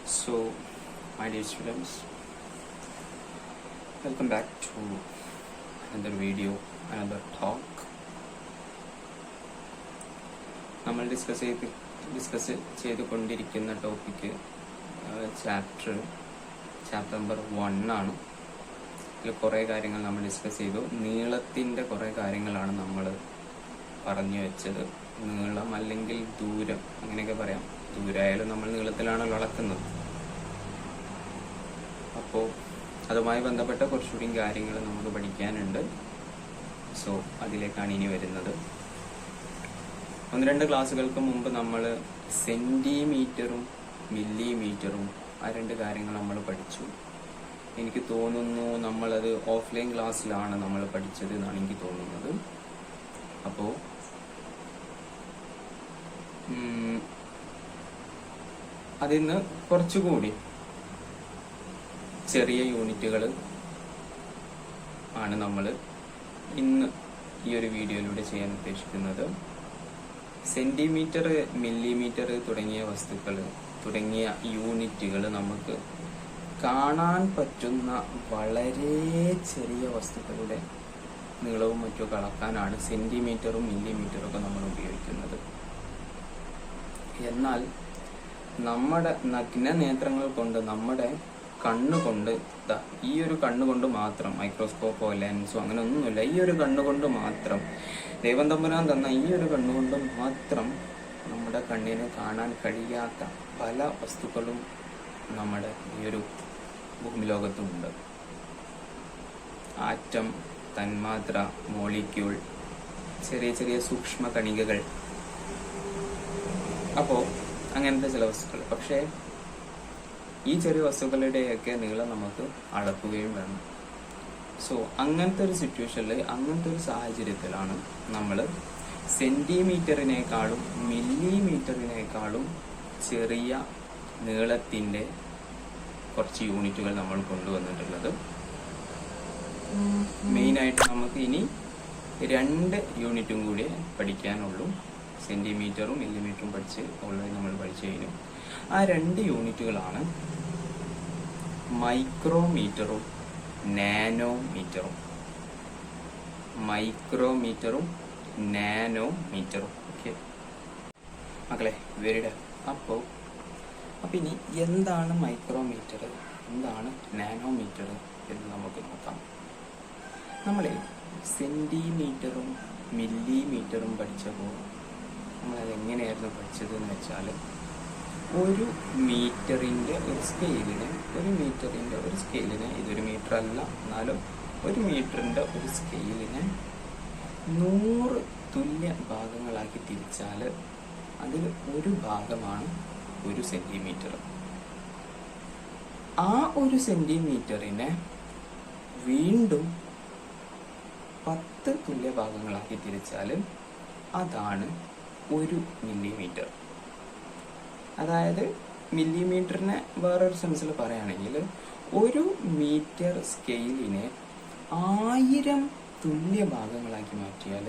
So, my dear students, welcome back to another video, another talk. നമ്മൾ discuss ചെയ്തുകൊണ്ടിരിക്കുന്ന topic chapter number 1 ആണ്. ഇതിൽ കുറേ കാര്യങ്ങൾ നമ്മൾ ഡിസ്കസ് ചെയ്തു. നീളത്തിൻ്റെ കുറേ കാര്യങ്ങളാണ് നമ്മൾ പറഞ്ഞു വെച്ചത്. നീളം അല്ലെങ്കിൽ ദൂരം അങ്ങനെയൊക്കെ പറയാം. ദൂരമായാലും നമ്മൾ നീളത്തിലാണല്ലോ അളക്കുന്നത്. അപ്പോൾ അതുമായി ബന്ധപ്പെട്ട കുറച്ചുകൂടി കാര്യങ്ങൾ നമുക്ക് പഠിക്കാനുണ്ട്. സോ അതിലേക്കാണ് ഇനി വരുന്നത്. 1-2 ക്ലാസ്സുകൾക്ക് മുമ്പ് നമ്മൾ സെൻറ്റിമീറ്ററും മില്ലിമീറ്ററും ആ 2 കാര്യങ്ങൾ നമ്മൾ പഠിച്ചു. എനിക്ക് തോന്നുന്നു നമ്മളത് ഓഫ്ലൈൻ ക്ലാസ്സിലാണ് നമ്മൾ പഠിച്ചത് എന്നാണ് എനിക്ക് തോന്നുന്നത്. അപ്പോൾ അതിന്ന് കുറച്ചുകൂടി ചെറിയ യൂണിറ്റുകൾ ആണ് നമ്മൾ ഇന്ന് ഈ ഒരു വീഡിയോയിലൂടെ ചെയ്യാൻ ഉദ്ദേശിക്കുന്നത്. സെന്റിമീറ്റർ, മില്ലിമീറ്റർ തുടങ്ങിയ യൂണിറ്റുകൾ നമുക്ക് കാണാൻ പറ്റുന്ന വളരെ ചെറിയ വസ്തുക്കളുടെ നീളവും മറ്റും അളക്കാനാണ് സെന്റിമീറ്ററും മില്ലിമീറ്ററും ഒക്കെ നമ്മൾ ഉപയോഗിക്കുന്നത്. എന്നാൽ നമ്മുടെ നഗ്ന നേത്രങ്ങൾ കൊണ്ട്, നമ്മുടെ കണ്ണുകൊണ്ട്, ഈ ഒരു കണ്ണുകൊണ്ട് മാത്രം, മൈക്രോസ്കോപ്പോ ലെൻസോ അങ്ങനെ ഒന്നുമില്ല, ഈ ഒരു കണ്ണുകൊണ്ട് മാത്രം, ദൈവം തമ്പുരാൻ തന്ന ഈ ഒരു കണ്ണുകൊണ്ട് മാത്രം നമ്മുടെ കണ്ണിന് കാണാൻ കഴിയാത്ത പല വസ്തുക്കളും നമ്മുടെ ഈ ഒരു ഭൂമിലോകത്തുമുണ്ട്. ആറ്റം, തന്മാത്ര, മോളിക്യൂൾ, ചെറിയ ചെറിയ സൂക്ഷ്മ കണികകൾ, അപ്പോൾ അങ്ങനത്തെ ചില വസ്തുക്കൾ. പക്ഷേ ഈ ചെറിയ വസ്തുക്കളുടെയൊക്കെ നീളം നമുക്ക് അളക്കുകയും വേണം. സോ അങ്ങനത്തെ ഒരു സിറ്റുവേഷനിൽ, അങ്ങനത്തെ ഒരു സാഹചര്യത്തിലാണ് നമ്മൾ സെന്റിമീറ്ററിനേക്കാളും മില്ലിമീറ്ററിനേക്കാളും ചെറിയ നീളത്തിൻ്റെ കുറച്ച് യൂണിറ്റുകൾ നമ്മൾ കൊണ്ടുവന്നിട്ടുള്ളത്. മെയിനായിട്ട് നമുക്ക് ഇനി 2 യൂണിറ്റും കൂടി പഠിക്കാനുള്ളൂ. സെന്റിമീറ്ററും മില്ലിമീറ്ററും ഓൾറെഡി നമ്മൾ പഠിച്ചു കഴിഞ്ഞു. ആ 2 യൂണിറ്റുകളാണ് മൈക്രോമീറ്ററും നാനോമീറ്ററും. ഓക്കെ മക്കളെ, വെരിഡ. അപ്പോൾ ഇനി എന്താണ് മൈക്രോമീറ്റർ, എന്താണ് നാനോമീറ്റർ എന്ന് നമുക്ക് നോക്കാം. നമ്മളെ സെന്റിമീറ്ററും മില്ലിമീറ്ററും പഠിച്ചപ്പോൾ നമ്മളത് എങ്ങനെയായിരുന്നു പഠിച്ചതെന്ന് വെച്ചാൽ, ഒരു മീറ്ററിൻ്റെ ഒരു സ്കെയിലിന്, ഇതൊരു മീറ്റർ അല്ല എന്നാലും ഒരു മീറ്ററിൻ്റെ ഒരു സ്കെയിലിനെ 100 തുല്യ ഭാഗങ്ങളാക്കി തിരിച്ചാൽ അതിൽ ഒരു ഭാഗമാണ് 1 സെന്റിമീറ്റർ. ആ 1 സെന്റിമീറ്ററിനെ വീണ്ടും 10 തുല്യ ഭാഗങ്ങളാക്കി തിരിച്ചാൽ അതാണ് 1 മില്ലിമീറ്റർ. അതായത് മില്ലിമീറ്ററിനെ വേറൊരു സെൻസിൽ പറയുകയാണെങ്കിൽ, 1 മീറ്റർ സ്കെയിലിനെ 1000 തുല്യ ഭാഗങ്ങളാക്കി മാറ്റിയാൽ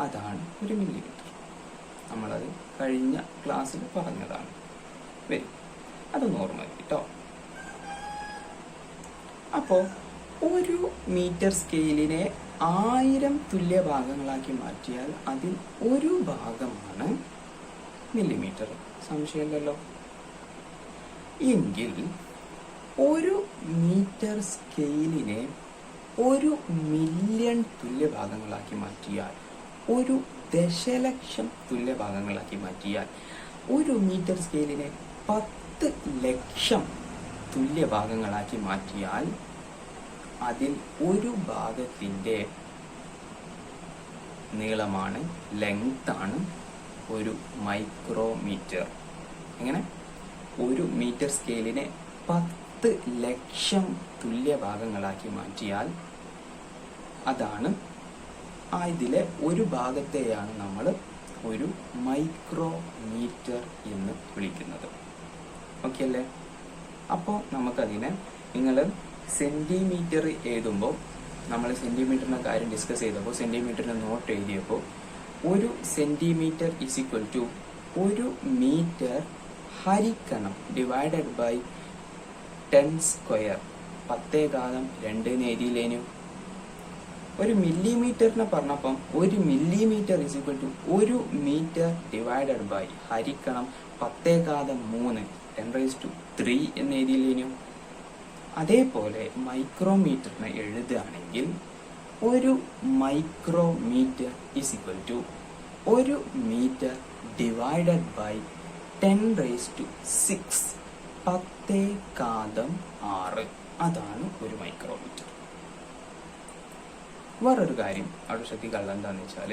അതാണ് 1 മില്ലിമീറ്റർ. നമ്മളത് കഴിഞ്ഞ ക്ലാസ്സിൽ പറഞ്ഞതാണ്. അതൊന്ന് ഓർമ്മ കേട്ടോ. അപ്പോൾ 1 മീറ്റർ സ്കെയിലിനെ 1000 തുല്യ ഭാഗങ്ങളാക്കി മാറ്റിയാൽ അതിൽ ഒരു ഭാഗമാണ് മില്ലിമീറ്റർ. സംശയമില്ലല്ലോ. എങ്കിൽ 1 മീറ്റർ സ്കെയിലിനെ 1 മില്യൺ തുല്യ ഭാഗങ്ങളാക്കി മാറ്റിയാൽ, 1 ദശലക്ഷം തുല്യ ഭാഗങ്ങളാക്കി മാറ്റിയാൽ, 1 മീറ്റർ സ്കെയിലിനെ 10 ലക്ഷം തുല്യ ഭാഗങ്ങളാക്കി മാറ്റിയാൽ അതിൽ ഒരു ഭാഗത്തിൻ്റെ നീളമാണ്, ലെങ്താണ് 1 മൈക്രോമീറ്റർ. എങ്ങനെ? 1 മീറ്റർ സ്കെയിലിനെ 10 ലക്ഷം തുല്യ ഭാഗങ്ങളാക്കി മാറ്റിയാൽ അതാണ്, ഇതിലെ ഒരു ഭാഗത്തെയാണ് നമ്മൾ 1 മൈക്രോമീറ്റർ എന്ന് വിളിക്കുന്നത്. ഓക്കെ അല്ലേ? അപ്പോൾ നമുക്കതിനെ, നിങ്ങൾ സെന്റിമീറ്റർ എഴുതുമ്പോൾ, നമ്മൾ സെന്റിമീറ്ററിന്റെ കാര്യം ഡിസ്കസ് ചെയ്തപ്പോൾ സെന്റിമീറ്ററിന്റെ നോട്ട് എഴുതിയപ്പോൾ 1 centimetre is equal to 1 metre ഹരിക്കണം ഡിവൈഡഡ് ബൈ 10² 10⁻2 എന്ന് എഴുതിയില്ലേനു. ഒരു മില്ലിമീറ്ററിനെ പറഞ്ഞപ്പം 1 മില്ലിമീറ്റർ = 1 മീറ്റർ ഡിവൈഡഡ് ബൈ ഹരിക്കണം 10⁻3 10⁻3 എന്ന് എഴുതിയില്ലേനു. അതേപോലെ മൈക്രോമീറ്ററിനെ എഴുതുകയാണെങ്കിൽ 1 മൈക്രോമീറ്റർ = 1 മീറ്റർ ഡിവൈഡഡ് ബൈ 10⁻6 10�6. അതാണ് ഒരു മൈക്രോമീറ്റർ. വേറൊരു കാര്യം അവിടെ ശ്രദ്ധിക്കാനുള്ളത് എന്താണെന്ന് വെച്ചാൽ,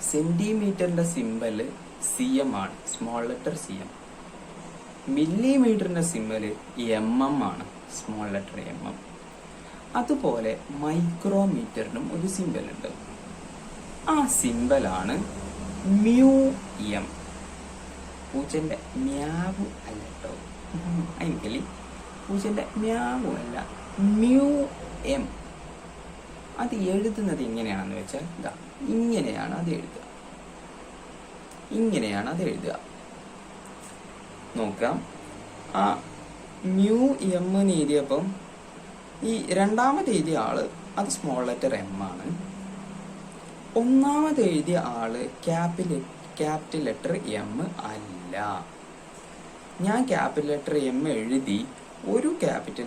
സെന്റിമീറ്ററിന്റെ സിമ്പല് CM ആണ്, സ്മോൾ ലെറ്റർ CM. മില്ലിമീറ്ററിന്റെ സിമ്പല് MM ആണ്, സ്മോൾ ലെറ്റർ MM. അതുപോലെ മൈക്രോമീറ്ററിനും ഒരു സിമ്പൽ ഉണ്ട്. ആ സിമ്പലാണ് μm. പൂച്ചന്റെ മ്യാവു അല്ല കേട്ടോ, അതിന് പൂച്ചന്റെ മ്യാവു അല്ല, μm. അത് എഴുതുന്നത് എങ്ങനെയാണെന്ന് വെച്ചാൽ ഇതാ ഇങ്ങനെയാണ് അത് എഴുതുക, ഇങ്ങനെയാണ് അത് എഴുതുക. നോക്കാം, ആ μm എന്ന് എഴുതിയപ്പം ഈ രണ്ടാമത് എഴുതിയ ആള് അത് സ്മോൾ ലെറ്റർ M ആണ്. ഒന്നാമത് എഴുതിയ ആള് ക്യാപിറ്റൽ ലെറ്റർ M അല്ല. ഞാൻ ക്യാപിറ്റൽ ലെറ്റർ M എഴുതി, ഒരു ക്യാപിറ്റൽ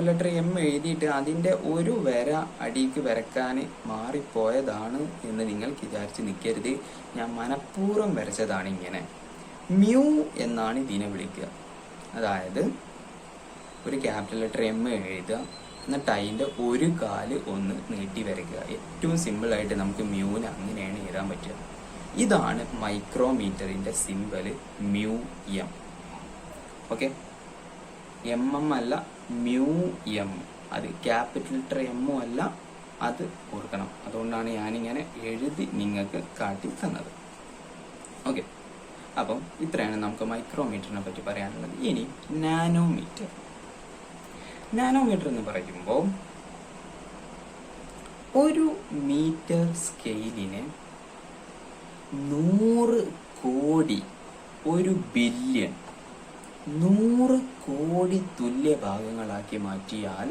ലെറ്റർ M എഴുതിയിട്ട് അതിൻ്റെ ഒരു വര അടിക്ക് വരക്കാൻ മാറിപ്പോയതാണ് എന്ന് നിങ്ങൾക്ക് വിചാരിച്ച് നിൽക്കരുത്. ഞാൻ മനഃപൂർവ്വം വരച്ചതാണ് ഇങ്ങനെ. മ്യൂ എന്നാണ് ഇതിനെ വിളിക്കുക. അതായത് ഒരു ക്യാപിറ്റൽ ലെറ്റർ M എഴുതുക, എന്നിട്ട് അതിൻ്റെ ഒരു കാല് ഒന്ന് നീട്ടി വരയ്ക്കുക. ഏറ്റവും സിമ്പിളായിട്ട് നമുക്ക് മ്യൂവിന് അങ്ങനെയാണ് എഴുതാൻ പറ്റുക. ഇതാണ് മൈക്രോമീറ്ററിൻ്റെ സിമ്പല് μm. ഓക്കെ, MM അല്ല, μm. അത് ക്യാപിറ്റൽ ലെറ്റർ M അല്ല, അത് ഓർക്കണം. അതുകൊണ്ടാണ് ഞാനിങ്ങനെ എഴുതി നിങ്ങൾക്ക് കാട്ടി തന്നത്. ഓക്കെ, അപ്പം ഇത്രയാണ് നമുക്ക് മൈക്രോമീറ്ററിനെ പറ്റി പറയാനുള്ളത്. ഇനി നാനോമീറ്റർ. നാനോമീറ്റർ എന്ന് പറയുമ്പോൾ ഒരു മീറ്റർ സ്കെയിലിനെ 100 കോടി, 1 ബില്യൺ, 100 കോടി തുല്യ ഭാഗങ്ങളാക്കി മാറ്റിയാൽ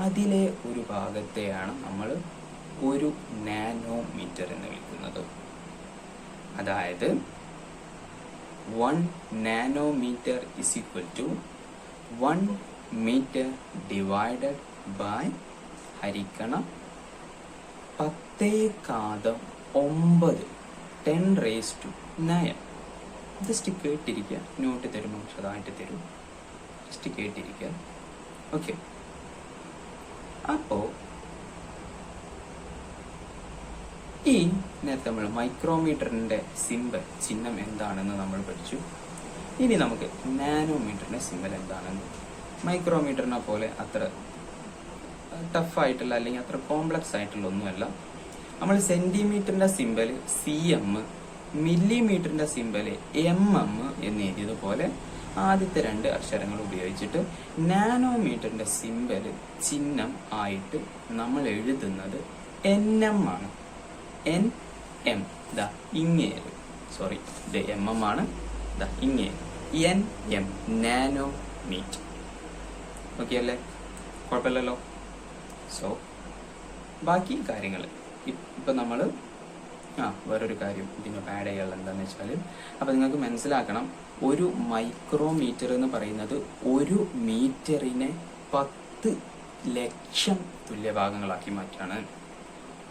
അതിലെ ഒരു ഭാഗത്തെയാണ് നമ്മൾ ഒരു നാനോമീറ്റർ എന്ന് വിളിക്കുന്നത്. അതായത് 1 നാനോമീറ്റർ = 1 മീറ്റർ ഡിവൈഡഡ് ബൈ ഹരിക്കണം 10�9 10⁹9. ജസ്റ്റ് കേട്ടിരിക്കുക, നോട്ട് തരുമ്പോൾ അതായിട്ട് തരും, ജസ്റ്റ് കേട്ടിരിക്കുക. ഓക്കെ, അപ്പോൾ ഈ നേരത്തെ നമ്മൾ മൈക്രോമീറ്ററിന്റെ സിമ്പൽ ചിഹ്നം എന്താണെന്ന് നമ്മൾ പഠിച്ചു. ഇനി നമുക്ക് നാനോമീറ്ററിന്റെ സിമ്പൽ എന്താണെന്ന്. മൈക്രോമീറ്ററിനെ പോലെ അത്ര ടഫായിട്ടുള്ള അല്ലെങ്കിൽ അത്ര കോംപ്ലക്സ് ആയിട്ടുള്ള ഒന്നുമല്ല. നമ്മൾ സെന്റിമീറ്ററിന്റെ സിമ്പൽ CM, മില്ലിമീറ്ററിന്റെ സിമ്പൽ MM എന്ന് എഴുതിയതുപോലെ ആദ്യത്തെ 2 അക്ഷരങ്ങൾ ഉപയോഗിച്ചിട്ട് നാനോമീറ്ററിന്റെ സിമ്പൽ ചിഹ്നം ആയിട്ട് നമ്മൾ എഴുതുന്നത് NM ആണ്. NM, ദാ ഇങ്ങേര്, സോറി ഇത് MM ആണ്, ദാ ഇങ്ങേര് NM, നാനോമീറ്റർ. ഓക്കെ അല്ലേ, കുഴപ്പമില്ലല്ലോ. സോ ബാക്കി കാര്യങ്ങൾ ഇപ്പം നമ്മൾ വേറൊരു കാര്യം ഇതിനോട് ആഡ് ചെയ്യാനുള്ള എന്താണെന്ന് വെച്ചാൽ, അപ്പം നിങ്ങൾക്ക് മനസ്സിലാക്കണം, ഒരു മൈക്രോമീറ്റർ എന്ന് പറയുന്നത് ഒരു മീറ്ററിനെ 10 ലക്ഷം തുല്യഭാഗങ്ങളാക്കി മാറ്റാണ്.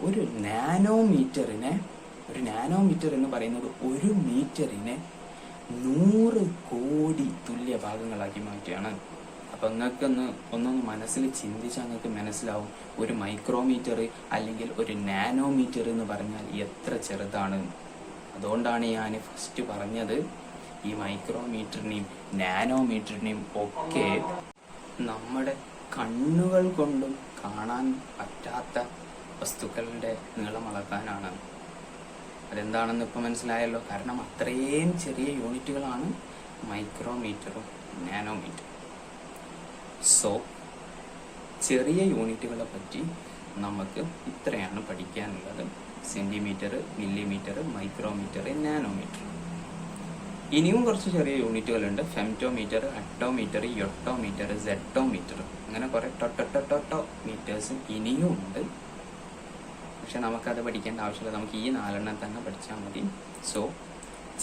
ഒരു നാനോമീറ്റർ എന്ന് പറയുന്നത് ഒരു മീറ്ററിനെ 100 കോടി തുല്യഭാഗങ്ങളാക്കി മാറ്റുകയാണ്. അപ്പം ഒന്നൊന്ന് മനസ്സിൽ ചിന്തിച്ചാൽ നിങ്ങൾക്ക് മനസ്സിലാവും ഒരു മൈക്രോമീറ്റർ അല്ലെങ്കിൽ ഒരു നാനോമീറ്റർ എന്ന് പറഞ്ഞാൽ എത്ര ചെറുതാണ്. അതുകൊണ്ടാണ് ഞാൻ ഫസ്റ്റ് പറഞ്ഞത് ഈ മൈക്രോമീറ്ററിനെയും നാനോമീറ്ററിനെയും ഒക്കെ നമ്മുടെ കണ്ണുകൾ കൊണ്ടും കാണാൻ പറ്റാത്ത വസ്തുക്കളുടെ നീളം അളക്കാനാണ്. അതെന്താണെന്ന് ഇപ്പം മനസ്സിലായല്ലോ. കാരണം അത്രയും ചെറിയ യൂണിറ്റുകളാണ് മൈക്രോമീറ്ററും നാനോമീറ്ററും. സോ ചെറിയ യൂണിറ്റുകളെ പറ്റി നമുക്ക് ഇത്രയാണ് പഠിക്കാനുള്ളത്. Centimetre, millimetre, micrometre, nanometre. ഇനിയും കുറച്ച് ചെറിയ യൂണിറ്റുകളുണ്ട്. ഫെംറ്റോമീറ്റർ, ഹെക്ടോമീറ്റർ, യൊട്ടോമീറ്റർ, സെറ്റോമീറ്റർ, അങ്ങനെ കുറെ ടൊട്ടൊട്ടൊട്ടോ മീറ്റേഴ്സ് ഇനിയും ഉണ്ട്. പക്ഷെ നമുക്കത് പഠിക്കേണ്ട ആവശ്യമില്ല, നമുക്ക് ഈ 4 തന്നെ പഠിച്ചാൽ മതി. സോ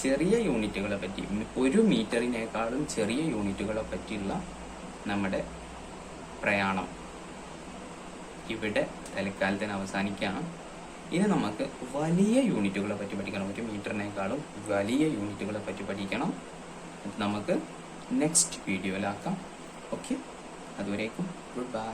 ചെറിയ യൂണിറ്റുകളെ പറ്റി, 1 മീറ്ററിനേക്കാളും ചെറിയ യൂണിറ്റുകളെ പറ്റിയുള്ള നമ്മുടെ പ്രയാണം ഇവിടെ തൽക്കാലത്തിന് അവസാനിക്കുകയാണ്. ഇനി നമുക്ക് വലിയ യൂണിറ്റുകളെ പറ്റി പഠിക്കണം. 1 മീറ്ററിനേക്കാളും വലിയ യൂണിറ്റുകളെ പറ്റി പഠിക്കണം. നമുക്ക് നെക്സ്റ്റ് വീഡിയോയിലാക്കാം. ഓക്കെ, അതുവരേക്കും ഗുഡ് ബൈ.